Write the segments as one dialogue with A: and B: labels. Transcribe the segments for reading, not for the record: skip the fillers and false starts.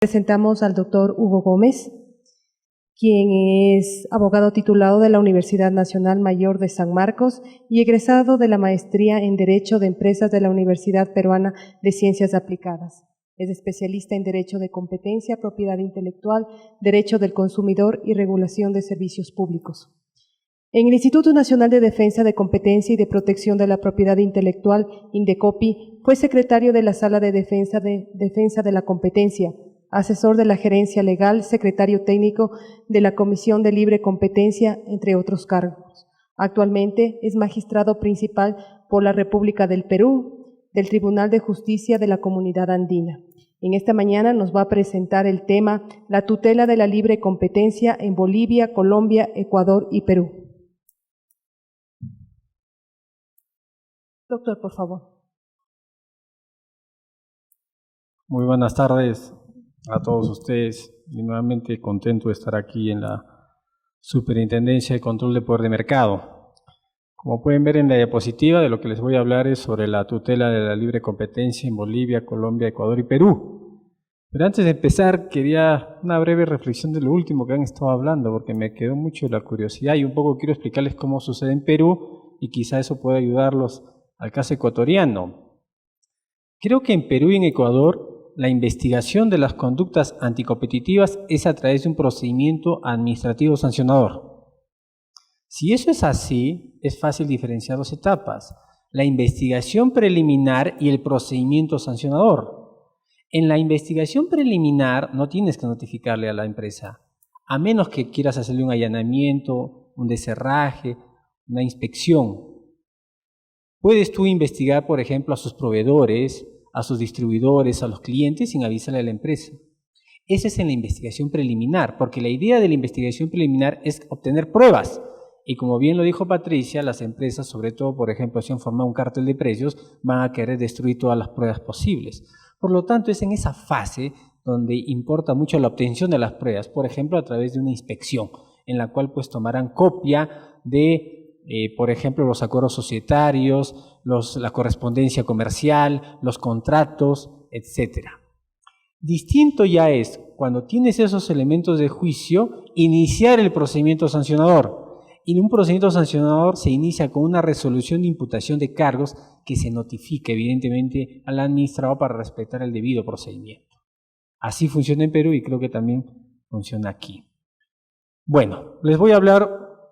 A: Presentamos al doctor Hugo Gómez, quien es abogado titulado de la Universidad Nacional Mayor de San Marcos y egresado de la Maestría en Derecho de Empresas de la Universidad Peruana de Ciencias Aplicadas. Es especialista en Derecho de Competencia, Propiedad Intelectual, Derecho del Consumidor y Regulación de Servicios Públicos. En el Instituto Nacional de Defensa de Competencia y de Protección de la Propiedad Intelectual, INDECOPI, fue secretario de la Sala de Defensa de la Competencia, asesor de la Gerencia Legal, secretario técnico de la Comisión de Libre Competencia, entre otros cargos. Actualmente es magistrado principal por la República del Perú, del Tribunal de Justicia de la Comunidad Andina. En esta mañana nos va a presentar el tema La tutela de la libre competencia en Bolivia, Colombia, Ecuador y Perú. Doctor, por favor.
B: Muy buenas tardes a todos ustedes y nuevamente contento de estar aquí en la Superintendencia de Control de Poder de Mercado. Como pueden ver en la diapositiva, de lo que les voy a hablar es sobre la tutela de la libre competencia en Bolivia, Colombia, Ecuador y Perú. Pero antes de empezar, quería una breve reflexión de lo último que han estado hablando, porque me quedó mucho la curiosidad y un poco quiero explicarles cómo sucede en Perú y quizá eso pueda ayudarlos al caso ecuatoriano. Creo que en Perú y en Ecuador la investigación de las conductas anticompetitivas es a través de un procedimiento administrativo sancionador. Si eso es así, es fácil diferenciar dos etapas: la investigación preliminar y el procedimiento sancionador. En la investigación preliminar no tienes que notificarle a la empresa, a menos que quieras hacerle un allanamiento, un descerraje, una inspección. Puedes tú investigar, por ejemplo, a sus proveedores, a sus distribuidores, a los clientes, sin avisarle a la empresa. Esa es en la investigación preliminar, porque la idea de la investigación preliminar es obtener pruebas. Y como bien lo dijo Patricia, las empresas, sobre todo, por ejemplo, si han formado un cártel de precios, van a querer destruir todas las pruebas posibles. Por lo tanto, es en esa fase donde importa mucho la obtención de las pruebas, por ejemplo, a través de una inspección, en la cual pues tomarán copia de por ejemplo, los acuerdos societarios, la correspondencia comercial, los contratos, etc. Distinto ya es, cuando tienes esos elementos de juicio, iniciar el procedimiento sancionador. Y un procedimiento sancionador se inicia con una resolución de imputación de cargos que se notifica evidentemente al administrador para respetar el debido procedimiento. Así funciona en Perú y creo que también funciona aquí. Bueno, les voy a hablar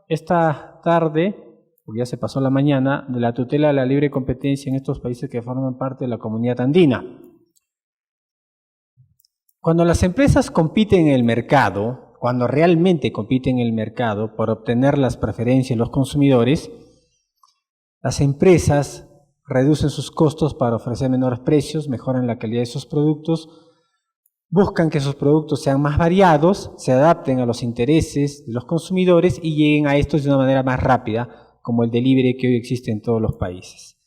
B: esta tarde, porque ya se pasó la mañana, de la tutela de la libre competencia en estos países que forman parte de la Comunidad Andina. Cuando las empresas compiten en el mercado, cuando realmente compiten en el mercado por obtener las preferencias de los consumidores, las empresas reducen sus costos para ofrecer menores precios, mejoran la calidad de sus productos, buscan que sus productos sean más variados, se adapten a los intereses de los consumidores y lleguen a estos de una manera más rápida, como el delivery que hoy existe en todos los países.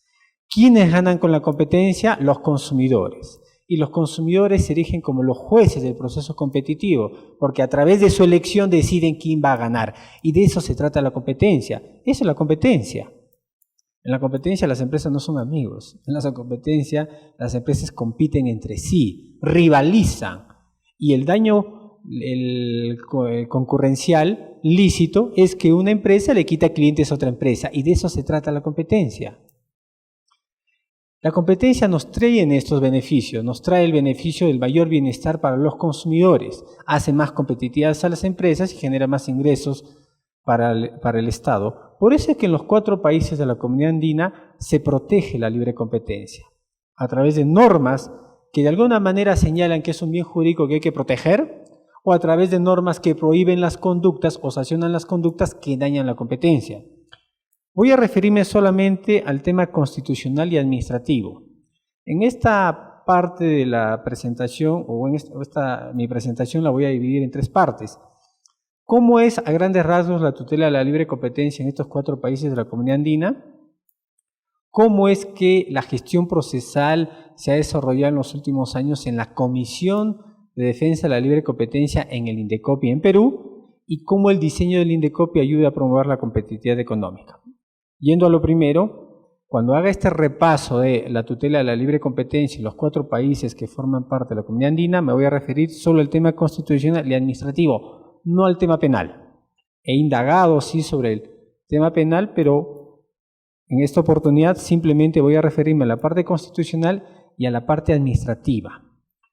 B: ¿Quiénes ganan con la competencia? Los consumidores. Y los consumidores se erigen como los jueces del proceso competitivo, porque a través de su elección deciden quién va a ganar. Y de eso se trata la competencia. Eso es la competencia. En la competencia las empresas no son amigos. En la competencia las empresas compiten entre sí, rivalizan. Y el daño concurrencial lícito es que una empresa le quita clientes a otra empresa. Y de eso se trata la competencia. La competencia nos trae en estos beneficios, nos trae el beneficio del mayor bienestar para los consumidores, hace más competitivas a las empresas y genera más ingresos para el Estado. Por eso es que en los 4 países de la Comunidad Andina se protege la libre competencia, a través de normas que de alguna manera señalan que es un bien jurídico que hay que proteger, o a través de normas que prohíben las conductas o sancionan las conductas que dañan la competencia. Voy a referirme solamente al tema constitucional y administrativo. En esta parte de la presentación, mi presentación la voy a dividir en 3 partes. ¿Cómo es a grandes rasgos la tutela de la libre competencia en estos 4 países de la Comunidad Andina? ¿Cómo es que la gestión procesal se ha desarrollado en los últimos años en la Comisión de Defensa de la Libre Competencia en el INDECOPI en Perú? ¿Y cómo el diseño del INDECOPI ayuda a promover la competitividad económica? Yendo a lo primero, cuando haga este repaso de la tutela de la libre competencia y los 4 países que forman parte de la Comunidad Andina, me voy a referir solo al tema constitucional y administrativo, no al tema penal. He indagado, sí, sobre el tema penal, pero en esta oportunidad simplemente voy a referirme a la parte constitucional y a la parte administrativa.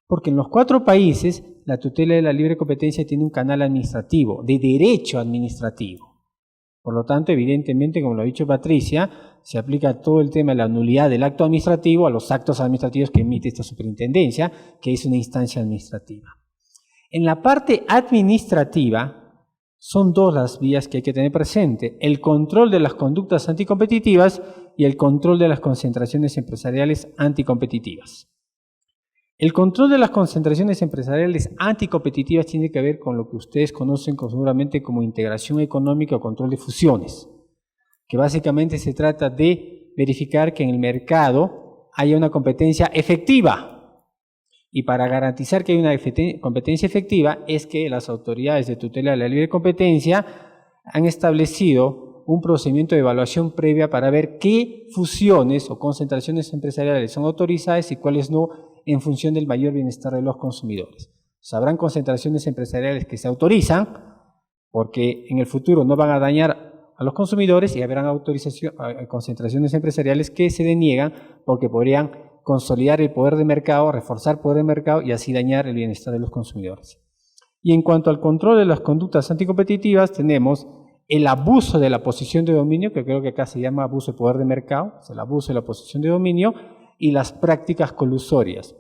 B: Porque en los 4 países, la tutela de la libre competencia tiene un canal administrativo, de derecho administrativo. Por lo tanto, evidentemente, como lo ha dicho Patricia, se aplica todo el tema de la nulidad del acto administrativo a los actos administrativos que emite esta superintendencia, que es una instancia administrativa. En la parte administrativa, son 2 las vías que hay que tener presente: el control de las conductas anticompetitivas y el control de las concentraciones empresariales anticompetitivas. El control de las concentraciones empresariales anticompetitivas tiene que ver con lo que ustedes conocen seguramente como integración económica o control de fusiones, que básicamente se trata de verificar que en el mercado haya una competencia efectiva. Y para garantizar que hay una competencia efectiva es que las autoridades de tutela de la libre competencia han establecido un procedimiento de evaluación previa para ver qué fusiones o concentraciones empresariales son autorizadas y cuáles no, en función del mayor bienestar de los consumidores. Habrán concentraciones empresariales que se autorizan porque en el futuro no van a dañar a los consumidores, y habrán concentraciones empresariales que se deniegan porque podrían consolidar el poder de mercado, reforzar el poder de mercado y así dañar el bienestar de los consumidores. Y en cuanto al control de las conductas anticompetitivas, tenemos el abuso de la posición de dominio, que creo que acá se llama abuso de poder de mercado, es el abuso de la posición de dominio, y las prácticas colusorias.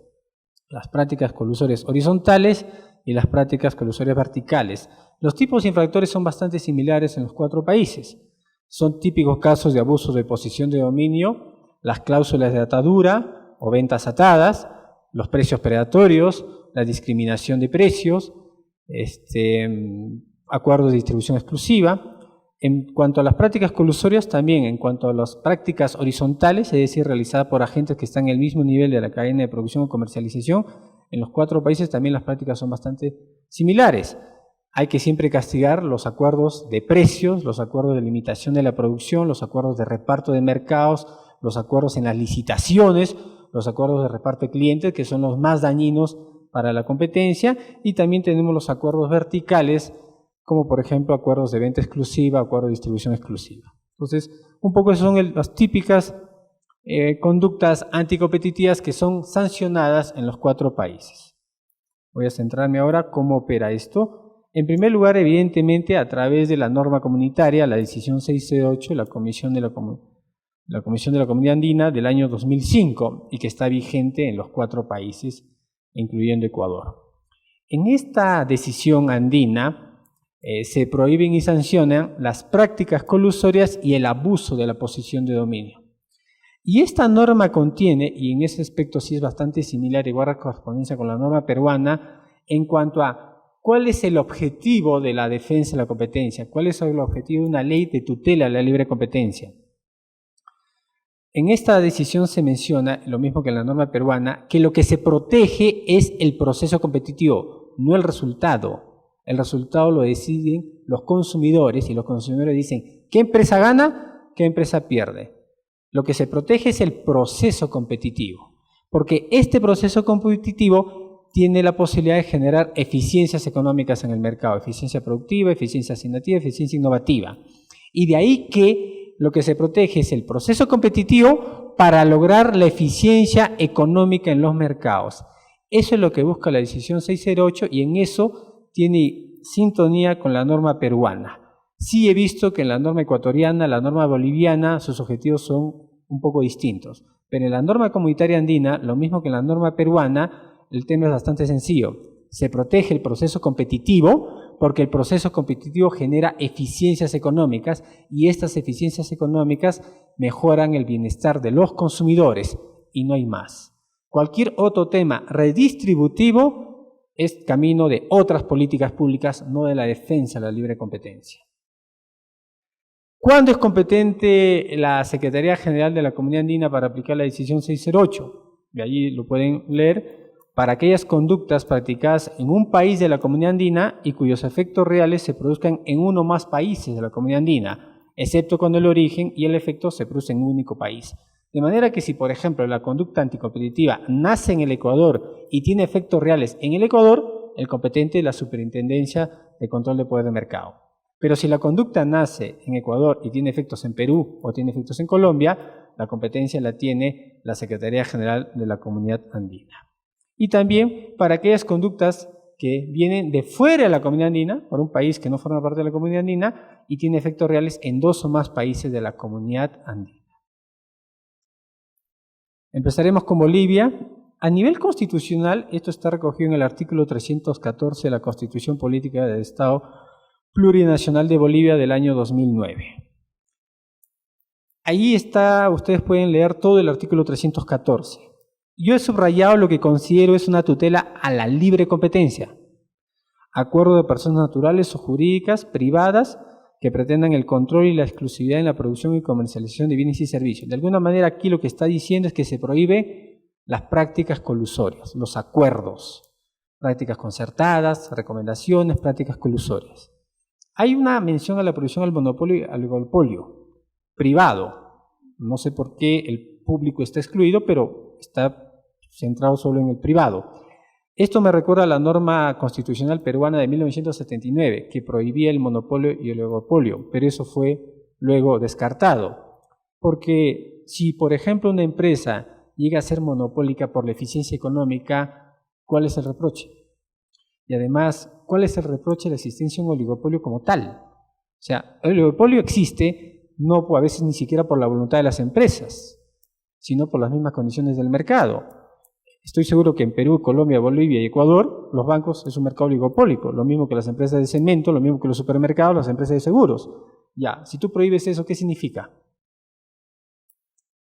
B: Las prácticas colusorias horizontales y las prácticas colusorias verticales. Los tipos infractores son bastante similares en los 4 países. Son típicos casos de abuso de posición de dominio, las cláusulas de atadura o ventas atadas, los precios predatorios, la discriminación de precios, acuerdos de distribución exclusiva. En cuanto a las prácticas colusorias, también en cuanto a las prácticas horizontales, es decir, realizadas por agentes que están en el mismo nivel de la cadena de producción o comercialización, en los 4 países también las prácticas son bastante similares. Hay que siempre castigar los acuerdos de precios, los acuerdos de limitación de la producción, los acuerdos de reparto de mercados, los acuerdos en las licitaciones, los acuerdos de reparto de clientes, que son los más dañinos para la competencia, y también tenemos los acuerdos verticales, como por ejemplo acuerdos de venta exclusiva, acuerdos de distribución exclusiva. Entonces, un poco esas son las típicas conductas anticompetitivas que son sancionadas en los 4 países. Voy a centrarme ahora cómo opera esto. En primer lugar, evidentemente, a través de la norma comunitaria, la decisión 608, la Comisión de la Comunidad Andina del año 2005, y que está vigente en los 4 países, incluyendo Ecuador. En esta decisión andina, se prohíben y sancionan las prácticas colusorias y el abuso de la posición de dominio. Y esta norma contiene, y en ese aspecto sí es bastante similar y guarda correspondencia con la norma peruana, en cuanto a cuál es el objetivo de la defensa de la competencia, cuál es el objetivo de una ley de tutela de la libre competencia. En esta decisión se menciona, lo mismo que en la norma peruana, que lo que se protege es el proceso competitivo, no el resultado. El resultado lo deciden los consumidores, y los consumidores dicen qué empresa gana, qué empresa pierde. Lo que se protege es el proceso competitivo, porque este proceso competitivo tiene la posibilidad de generar eficiencias económicas en el mercado, eficiencia productiva, eficiencia asignativa, eficiencia innovativa. Y de ahí que lo que se protege es el proceso competitivo para lograr la eficiencia económica en los mercados. Eso es lo que busca la decisión 608, y en eso tiene sintonía con la norma peruana. Sí he visto que en la norma ecuatoriana, la norma boliviana, sus objetivos son un poco distintos. Pero en la norma comunitaria andina, lo mismo que en la norma peruana, el tema es bastante sencillo. Se protege el proceso competitivo porque el proceso competitivo genera eficiencias económicas, y estas eficiencias económicas mejoran el bienestar de los consumidores, y no hay más. Cualquier otro tema redistributivo es camino de otras políticas públicas, no de la defensa de la libre competencia. ¿Cuándo es competente la Secretaría General de la Comunidad Andina para aplicar la decisión 608? De allí lo pueden leer. Para aquellas conductas practicadas en un país de la Comunidad Andina y cuyos efectos reales se produzcan en uno o más países de la Comunidad Andina. excepto cuando el origen y el efecto se producen en un único país. De manera que si, por ejemplo, la conducta anticompetitiva nace en el Ecuador y tiene efectos reales en el Ecuador, el competente es la Superintendencia de Control de Poder de Mercado. Pero si la conducta nace en Ecuador y tiene efectos en Perú o tiene efectos en Colombia, la competencia la tiene la Secretaría General de la Comunidad Andina. Y también para aquellas conductas que vienen de fuera de la Comunidad Andina, por un país que no forma parte de la Comunidad Andina, y tiene efectos reales en 2 o más países de la Comunidad Andina. Empezaremos con Bolivia. A nivel constitucional, esto está recogido en el artículo 314 de la Constitución Política del Estado Plurinacional de Bolivia del año 2009. Ahí está, ustedes pueden leer todo el artículo 314. Yo he subrayado lo que considero es una tutela a la libre competencia. Acuerdo de personas naturales o jurídicas privadas que pretendan el control y la exclusividad en la producción y comercialización de bienes y servicios. De alguna manera aquí lo que está diciendo es que se prohíbe las prácticas colusorias, los acuerdos, prácticas concertadas, recomendaciones, prácticas colusorias. Hay una mención a la prohibición al monopolio y al oligopolio privado. No sé por qué el público está excluido, pero está centrado solo en el privado. Esto me recuerda a la norma constitucional peruana de 1979, que prohibía el monopolio y el oligopolio, pero eso fue luego descartado. Porque si, por ejemplo, una empresa llega a ser monopólica por la eficiencia económica, ¿cuál es el reproche? Y además, ¿cuál es el reproche de la existencia de un oligopolio como tal? O sea, el oligopolio existe no a veces ni siquiera por la voluntad de las empresas, sino por las mismas condiciones del mercado. Estoy seguro que en Perú, Colombia, Bolivia y Ecuador, los bancos es un mercado oligopólico, lo mismo que las empresas de cemento, lo mismo que los supermercados, las empresas de seguros. Ya, si tú prohíbes eso, ¿qué significa?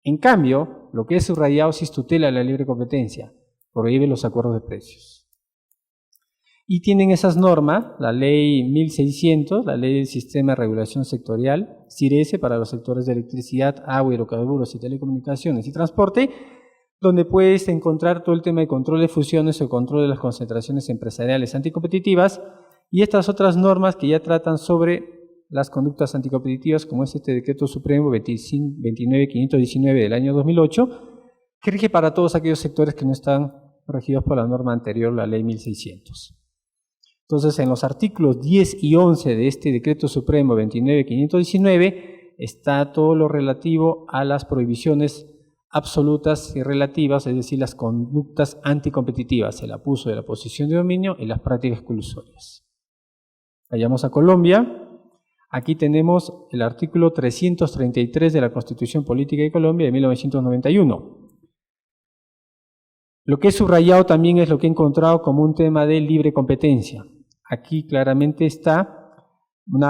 B: En cambio, lo que es subrayado sí es tutela de la libre competencia, prohíbe los acuerdos de precios. Y tienen esas normas, la ley 1600, la ley del Sistema de Regulación Sectorial, CIRESE, para los sectores de electricidad, agua, hidrocarburos y telecomunicaciones y transporte, donde puedes encontrar todo el tema de control de fusiones o control de las concentraciones empresariales anticompetitivas y estas otras normas que ya tratan sobre las conductas anticompetitivas, como es este Decreto Supremo 29519 del año 2008, que rige para todos aquellos sectores que no están regidos por la norma anterior, la ley 1600. Entonces, en los artículos 10 y 11 de este Decreto Supremo 29519 está todo lo relativo a las prohibiciones absolutas y relativas, es decir, las conductas anticompetitivas, el abuso de la posición de dominio y las prácticas colusorias. Vayamos a Colombia. Aquí tenemos el artículo 333 de la Constitución Política de Colombia de 1991. Lo que he subrayado también es lo que he encontrado como un tema de libre competencia. Aquí claramente está un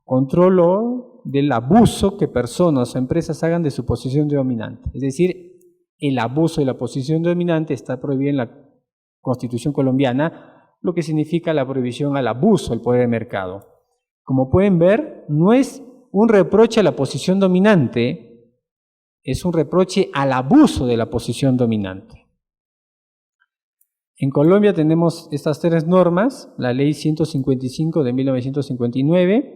B: control del abuso que personas o empresas hagan de su posición de dominante. Es decir, el abuso de la posición dominante está prohibido en la Constitución colombiana, lo que significa la prohibición al abuso del poder de mercado. Como pueden ver, no es un reproche a la posición dominante, es un reproche al abuso de la posición dominante. En Colombia tenemos estas 3 normas, la ley 155 de 1959,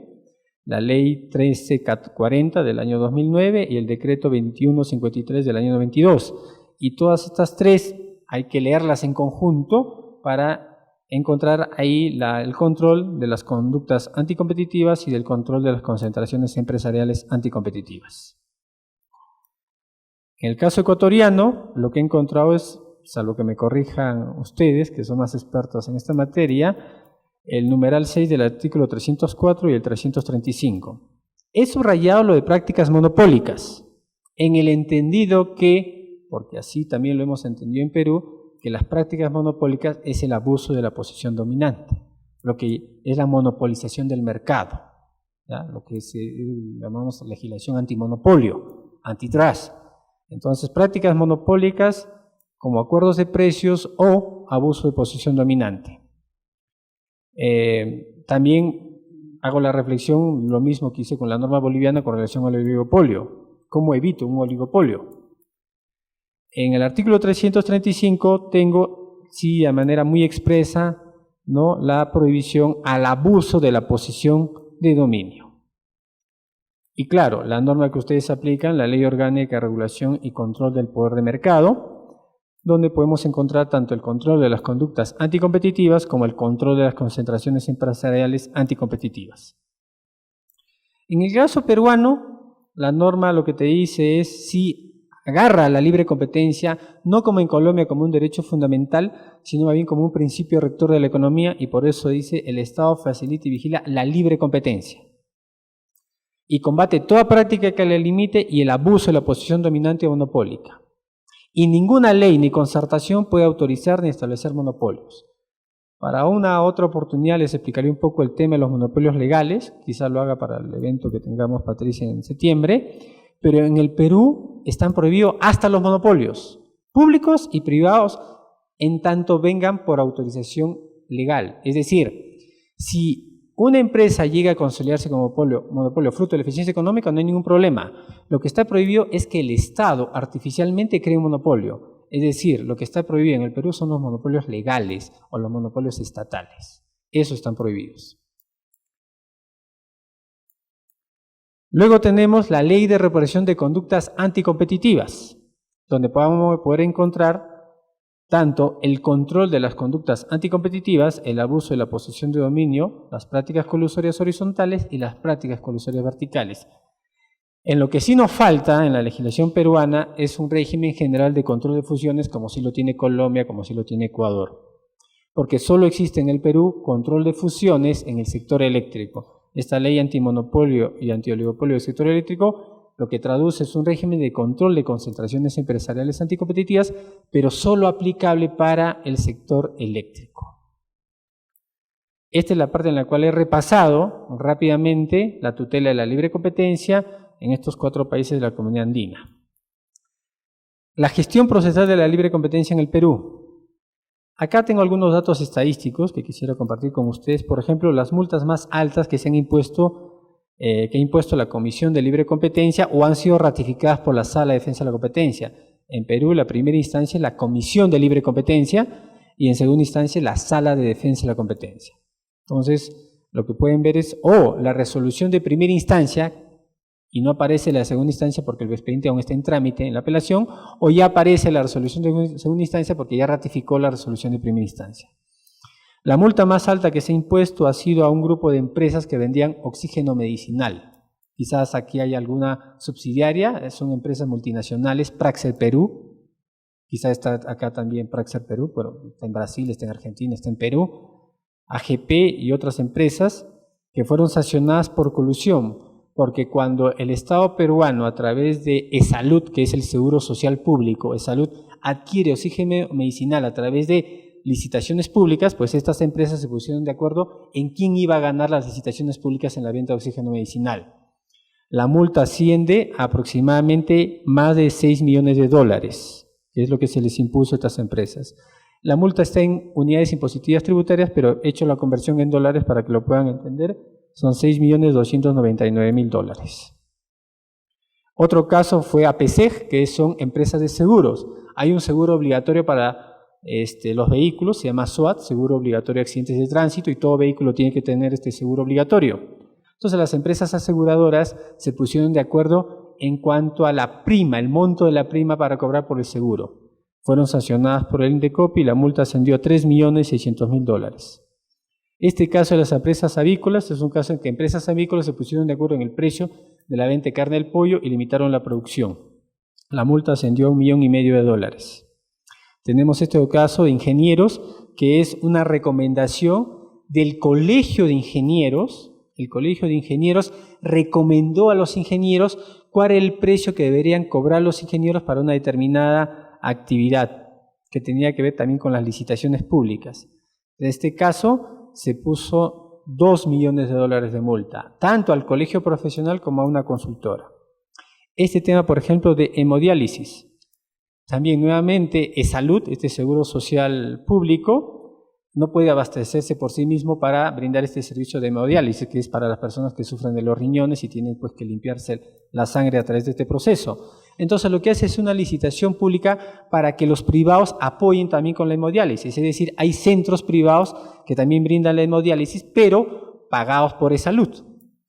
B: la ley 1340 del año 2009 y el decreto 2153 del año 92. Y todas estas 3 hay que leerlas en conjunto para encontrar ahí el control de las conductas anticompetitivas y del control de las concentraciones empresariales anticompetitivas. En el caso ecuatoriano, lo que he encontrado es, salvo que me corrijan ustedes, que son más expertos en esta materia, el numeral 6 del artículo 304 y el 335. He subrayado lo de prácticas monopólicas, en el entendido que, porque así también lo hemos entendido en Perú, que las prácticas monopólicas es el abuso de la posición dominante, lo que es la monopolización del mercado, ¿ya? Lo que llamamos legislación antimonopolio, antitrust. Entonces, prácticas monopólicas como acuerdos de precios o abuso de posición dominante. También hago la reflexión, lo mismo que hice con la norma boliviana con relación al oligopolio. ¿Cómo evito un oligopolio? En el artículo 335 tengo, sí, de manera muy expresa, ¿no?, la prohibición al abuso de la posición de dominio. Y claro, la norma que ustedes aplican, la Ley Orgánica de Regulación y Control del Poder de Mercado, donde podemos encontrar tanto el control de las conductas anticompetitivas como el control de las concentraciones empresariales anticompetitivas. En el caso peruano, la norma lo que te dice es si agarra la libre competencia, no como en Colombia como un derecho fundamental, sino más bien como un principio rector de la economía, y por eso dice el Estado facilita y vigila la libre competencia. Y combate toda práctica que la limite y el abuso de la posición dominante o monopólica. Y ninguna ley ni concertación puede autorizar ni establecer monopolios. Para una otra oportunidad les explicaré un poco el tema de los monopolios legales, quizás lo haga para el evento que tengamos, Patricia, en septiembre, pero en el Perú están prohibidos hasta los monopolios, públicos y privados, en tanto vengan por autorización legal. Es decir, si una empresa llega a consolidarse como monopolio fruto de la eficiencia económica, no hay ningún problema. Lo que está prohibido es que el Estado artificialmente cree un monopolio. Es decir, lo que está prohibido en el Perú son los monopolios legales o los monopolios estatales. Esos están prohibidos. Luego tenemos la Ley de Represión de Conductas Anticompetitivas, donde podemos poder encontrar tanto el control de las conductas anticompetitivas, el abuso de la posición de dominio, las prácticas colusorias horizontales y las prácticas colusorias verticales. En lo que sí nos falta en la legislación peruana es un régimen general de control de fusiones como sí lo tiene Colombia, como sí lo tiene Ecuador. Porque solo existe en el Perú control de fusiones en el sector eléctrico. Esta ley antimonopolio y antioligopolio del sector eléctrico lo que traduce es un régimen de control de concentraciones empresariales anticompetitivas, pero solo aplicable para el sector eléctrico. Esta es la parte en la cual he repasado rápidamente la tutela de la libre competencia en estos 4 países de la Comunidad Andina. La gestión procesal de la libre competencia en el Perú. Acá tengo algunos datos estadísticos que quisiera compartir con ustedes. Por ejemplo, las multas más altas que se han impuesto, que ha impuesto la Comisión de Libre Competencia o han sido ratificadas por la Sala de Defensa de la Competencia. En Perú, la primera instancia es la Comisión de Libre Competencia y en segunda instancia la Sala de Defensa de la Competencia. Entonces, lo que pueden ver es la resolución de primera instancia, y no aparece la segunda instancia porque el expediente aún está en trámite en la apelación, o ya aparece la resolución de segunda instancia porque ya ratificó la resolución de primera instancia. La multa más alta que se ha impuesto ha sido a un grupo de empresas que vendían oxígeno medicinal. Quizás aquí hay alguna subsidiaria, son empresas multinacionales, Praxair Perú, quizás está acá también Praxair Perú, pero está en Brasil, está en Argentina, está en Perú, AGP y otras empresas que fueron sancionadas por colusión, porque cuando el Estado peruano a través de ESALUD, que es el Seguro Social Público, ESALUD adquiere oxígeno medicinal a través de licitaciones públicas, pues estas empresas se pusieron de acuerdo en quién iba a ganar las licitaciones públicas en la venta de oxígeno medicinal. La multa asciende a aproximadamente más de $6 millones, que es lo que se les impuso a estas empresas. La multa está en unidades impositivas tributarias, pero he hecho la conversión en dólares para que lo puedan entender. Son $6.299.000. Otro caso fue APSEG, que son empresas de seguros. Hay un seguro obligatorio para los vehículos, se llama SOAT, Seguro Obligatorio de Accidentes de Tránsito, y todo vehículo tiene que tener este seguro obligatorio. Entonces las empresas aseguradoras se pusieron de acuerdo en cuanto a la prima, el monto de la prima para cobrar por el seguro. Fueron sancionadas por el INDECOPI y la multa ascendió a $3.600.000. Este caso de las empresas avícolas es un caso en que empresas avícolas se pusieron de acuerdo en el precio de la venta de carne del pollo y limitaron la producción. La multa ascendió a $1,5 millones. Tenemos este caso de ingenieros, que es una recomendación del Colegio de Ingenieros. El Colegio de Ingenieros recomendó a los ingenieros cuál era el precio que deberían cobrar los ingenieros para una determinada actividad, que tenía que ver también con las licitaciones públicas. En este caso se puso $2 millones de multa, tanto al colegio profesional como a una consultora. Este tema, por ejemplo, de hemodiálisis. También nuevamente ESALUD, este seguro social público, no puede abastecerse por sí mismo para brindar este servicio de hemodiálisis, que es para las personas que sufren de los riñones y tienen pues que limpiarse la sangre a través de este proceso. Entonces lo que hace es una licitación pública para que los privados apoyen también con la hemodiálisis, es decir, hay centros privados que también brindan la hemodiálisis, pero pagados por ESALUD.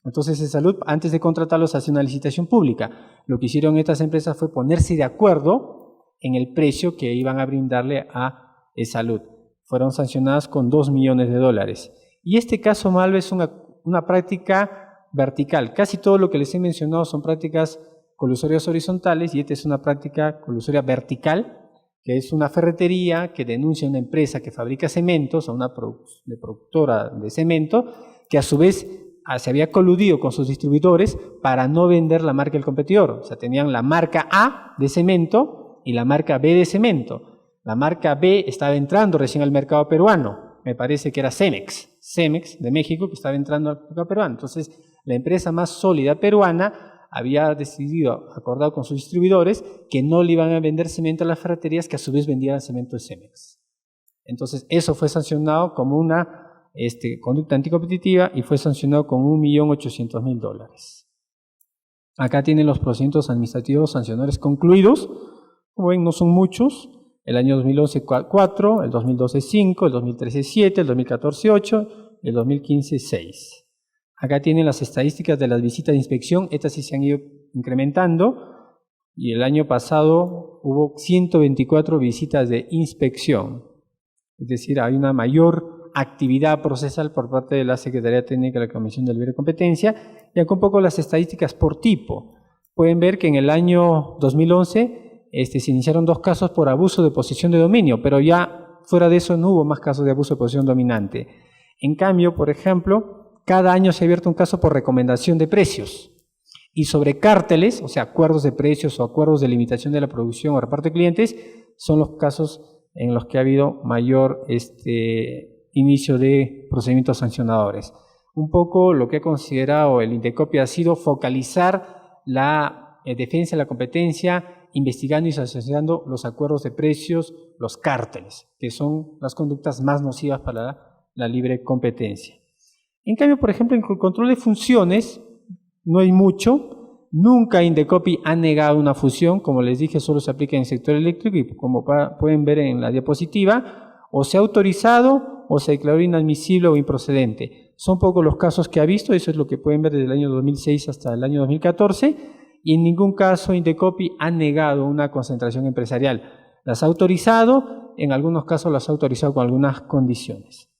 B: Entonces, Salud, antes de contratarlos, hace una licitación pública. Lo que hicieron estas empresas fue ponerse de acuerdo en el precio que iban a brindarle a Salud. Fueron sancionadas con $2 millones. Y este caso, Malva, es una práctica vertical. Casi todo lo que les he mencionado son prácticas colusorias horizontales y esta es una práctica colusoria vertical, que es una ferretería que denuncia a una empresa que fabrica cementos, a una productora de cemento, que a su vez se había coludido con sus distribuidores para no vender la marca del competidor. O sea, tenían la marca A de cemento y la marca B de cemento. La marca B estaba entrando recién al mercado peruano, me parece que era Cemex de México, que estaba entrando al mercado peruano. Entonces, la empresa más sólida peruana había decidido, acordado con sus distribuidores, que no le iban a vender cemento a las ferreterías que a su vez vendían cemento de Cemex. Entonces, eso fue sancionado como una conducta anticompetitiva y fue sancionado con $1.800.000. Acá tienen los procedimientos administrativos sancionadores concluidos. Como ven, no son muchos. El año 2011, 4, el 2012, 5, el 2013, 7, el 2014, 8, el 2015, 6. Acá tienen las estadísticas de las visitas de inspección. Estas sí se han ido incrementando. Y el año pasado hubo 124 visitas de inspección. Es decir, hay una mayor actividad procesal por parte de la Secretaría Técnica de la Comisión de Libre Competencia. Y acá un poco las estadísticas por tipo. Pueden ver que en el año 2011 se iniciaron 2 casos por abuso de posición de dominio, pero ya fuera de eso no hubo más casos de abuso de posición dominante. En cambio, por ejemplo, cada año se ha abierto un caso por recomendación de precios. Y sobre cárteles, o sea, acuerdos de precios o acuerdos de limitación de la producción o reparto de clientes, son los casos en los que ha habido mayor inicio de procedimientos sancionadores. Un poco lo que ha considerado el Indecopi ha sido focalizar la defensa de la competencia, investigando y sancionando los acuerdos de precios, los cárteles, que son las conductas más nocivas para la libre competencia. En cambio, por ejemplo, en el control de funciones no hay mucho. Nunca Indecopi ha negado una fusión. Como les dije, solo se aplica en el sector eléctrico y como pueden ver en la diapositiva, o se ha autorizado o se declaró inadmisible o improcedente. Son pocos los casos que ha visto, eso es lo que pueden ver desde el año 2006 hasta el año 2014, y en ningún caso Indecopi ha negado una concentración empresarial. Las ha autorizado, en algunos casos las ha autorizado con algunas condiciones.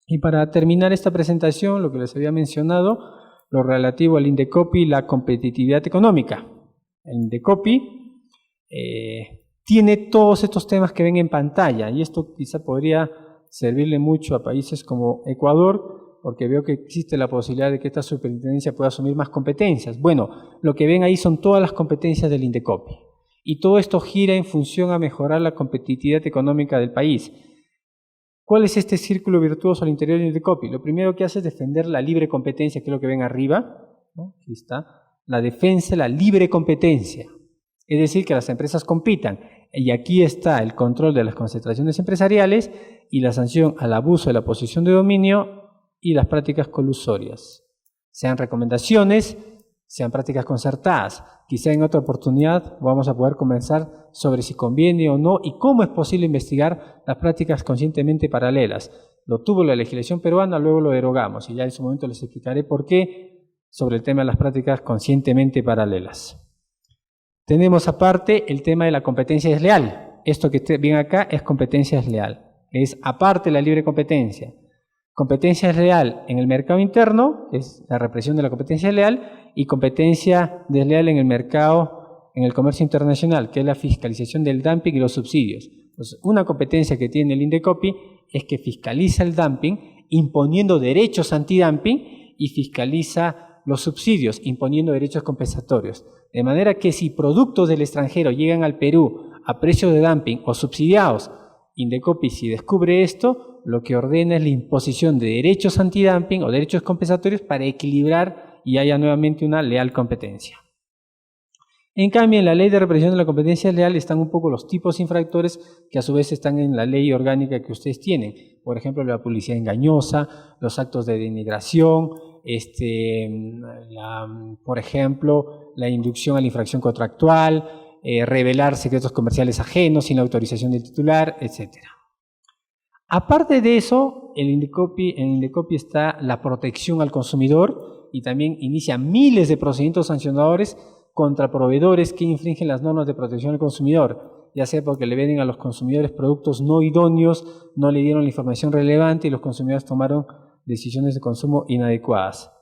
B: Y para terminar esta presentación, lo que les había mencionado, lo relativo al Indecopi y la competitividad económica. El Indecopi tiene todos estos temas que ven en pantalla y esto quizá podría servirle mucho a países como Ecuador, porque veo que existe la posibilidad de que esta superintendencia pueda asumir más competencias. Bueno, lo que ven ahí son todas las competencias del Indecopi y todo esto gira en función a mejorar la competitividad económica del país. ¿Cuál es este círculo virtuoso al interior del Indecopi? Lo primero que hace es defender la libre competencia, que es lo que ven arriba, ¿no? Aquí está, la defensa de la libre competencia, es decir, que las empresas compitan. Y aquí está el control de las concentraciones empresariales y la sanción al abuso de la posición de dominio y las prácticas colusorias. Sean recomendaciones, sean prácticas concertadas. Quizá en otra oportunidad vamos a poder conversar sobre si conviene o no y cómo es posible investigar las prácticas conscientemente paralelas. Lo tuvo la legislación peruana, luego lo derogamos y ya en su momento les explicaré por qué sobre el tema de las prácticas conscientemente paralelas. Tenemos aparte el tema de la competencia desleal. Esto que ven acá es competencia desleal, es aparte de la libre competencia. Competencia desleal en el mercado interno, que es la represión de la competencia desleal, y competencia desleal en el mercado, en el comercio internacional, que es la fiscalización del dumping y los subsidios. Entonces, una competencia que tiene el Indecopi es que fiscaliza el dumping imponiendo derechos antidumping y fiscaliza los subsidios imponiendo derechos compensatorios. De manera que si productos del extranjero llegan al Perú a precios de dumping o subsidiados, Indecopi, si descubre esto, lo que ordena es la imposición de derechos antidumping o derechos compensatorios para equilibrar y haya nuevamente una leal competencia. En cambio, en la ley de represión de la competencia leal están un poco los tipos infractores que a su vez están en la ley orgánica que ustedes tienen. Por ejemplo, la publicidad engañosa, los actos de denigración, por ejemplo, la inducción a la infracción contractual, revelar secretos comerciales ajenos sin la autorización del titular, etc. Aparte de eso, en el Indecopi está la protección al consumidor, y también inicia miles de procedimientos sancionadores contra proveedores que infringen las normas de protección del consumidor, ya sea porque le venden a los consumidores productos no idóneos, no le dieron la información relevante y los consumidores tomaron decisiones de consumo inadecuadas.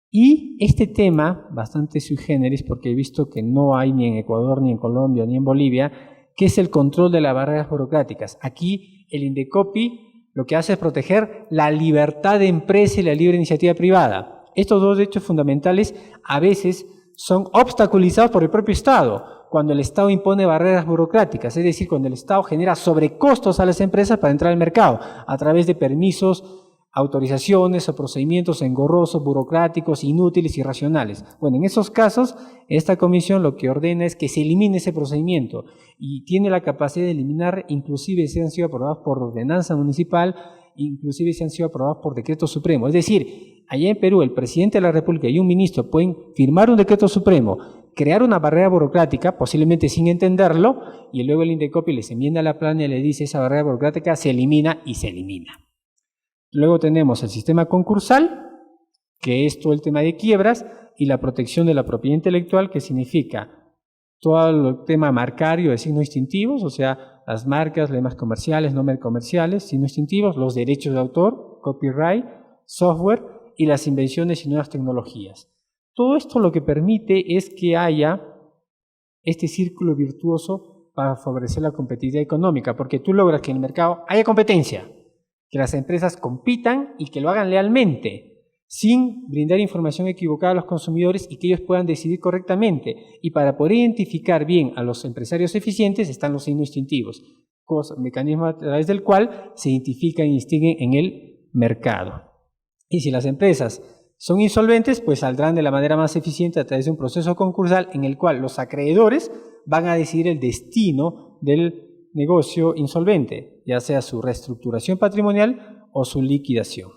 B: Y este tema, bastante sui generis, porque he visto que no hay ni en Ecuador, ni en Colombia, ni en Bolivia, que es el control de las barreras burocráticas. Aquí el Indecopi lo que hace es proteger la libertad de empresa y la libre iniciativa privada. Estos dos derechos fundamentales a veces son obstaculizados por el propio Estado, cuando el Estado impone barreras burocráticas, es decir, cuando el Estado genera sobrecostos a las empresas para entrar al mercado, a través de permisos, autorizaciones o procedimientos engorrosos, burocráticos, inútiles y irracionales. Bueno, en esos casos, esta comisión lo que ordena es que se elimine ese procedimiento y tiene la capacidad de eliminar, inclusive si han sido aprobados por ordenanza municipal, inclusive si han sido aprobados por decreto supremo. Es decir, allá en Perú el presidente de la República y un ministro pueden firmar un decreto supremo, crear una barrera burocrática, posiblemente sin entenderlo, y luego el Indecopi les enmienda la plana y le dice esa barrera burocrática se elimina y se elimina. Luego tenemos el sistema concursal, que es todo el tema de quiebras, y la protección de la propiedad intelectual, que significa todo el tema marcario de signos distintivos, o sea, las marcas, lemas comerciales, nombres comerciales, signos distintivos, los derechos de autor, copyright, software y las invenciones y nuevas tecnologías. Todo esto lo que permite es que haya este círculo virtuoso para favorecer la competitividad económica, porque tú logras que en el mercado haya competencia, que las empresas compitan y que lo hagan lealmente, sin brindar información equivocada a los consumidores y que ellos puedan decidir correctamente. Y para poder identificar bien a los empresarios eficientes están los signos distintivos, mecanismo a través del cual se identifican y distinguen en el mercado. Y si las empresas son insolventes, pues saldrán de la manera más eficiente a través de un proceso concursal en el cual los acreedores van a decidir el destino del negocio insolvente, ya sea su reestructuración patrimonial o su liquidación.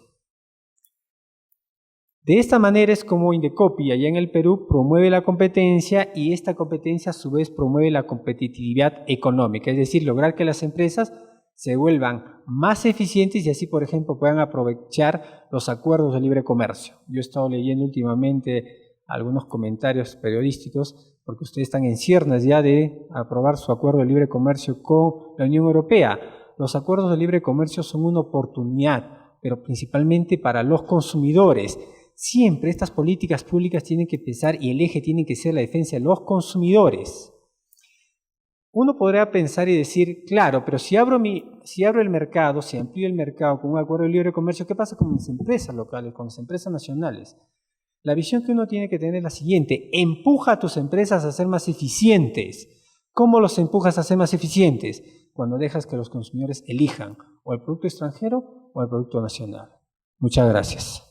B: De esta manera es como Indecopi allá en el Perú promueve la competencia y esta competencia a su vez promueve la competitividad económica, es decir, lograr que las empresas se vuelvan más eficientes y así, por ejemplo, puedan aprovechar los acuerdos de libre comercio. Yo he estado leyendo últimamente algunos comentarios periodísticos porque ustedes están en ciernes ya de aprobar su acuerdo de libre comercio con la Unión Europea. Los acuerdos de libre comercio son una oportunidad, pero principalmente para los consumidores. Siempre estas políticas públicas tienen que pensar y el eje tiene que ser la defensa de los consumidores. Uno podría pensar y decir, claro, pero si abro el mercado, si amplío el mercado con un acuerdo de libre comercio, ¿qué pasa con mis empresas locales, con las empresas nacionales? La visión que uno tiene que tener es la siguiente: empuja a tus empresas a ser más eficientes. ¿Cómo los empujas a ser más eficientes? Cuando dejas que los consumidores elijan o el producto extranjero o el producto nacional. Muchas gracias.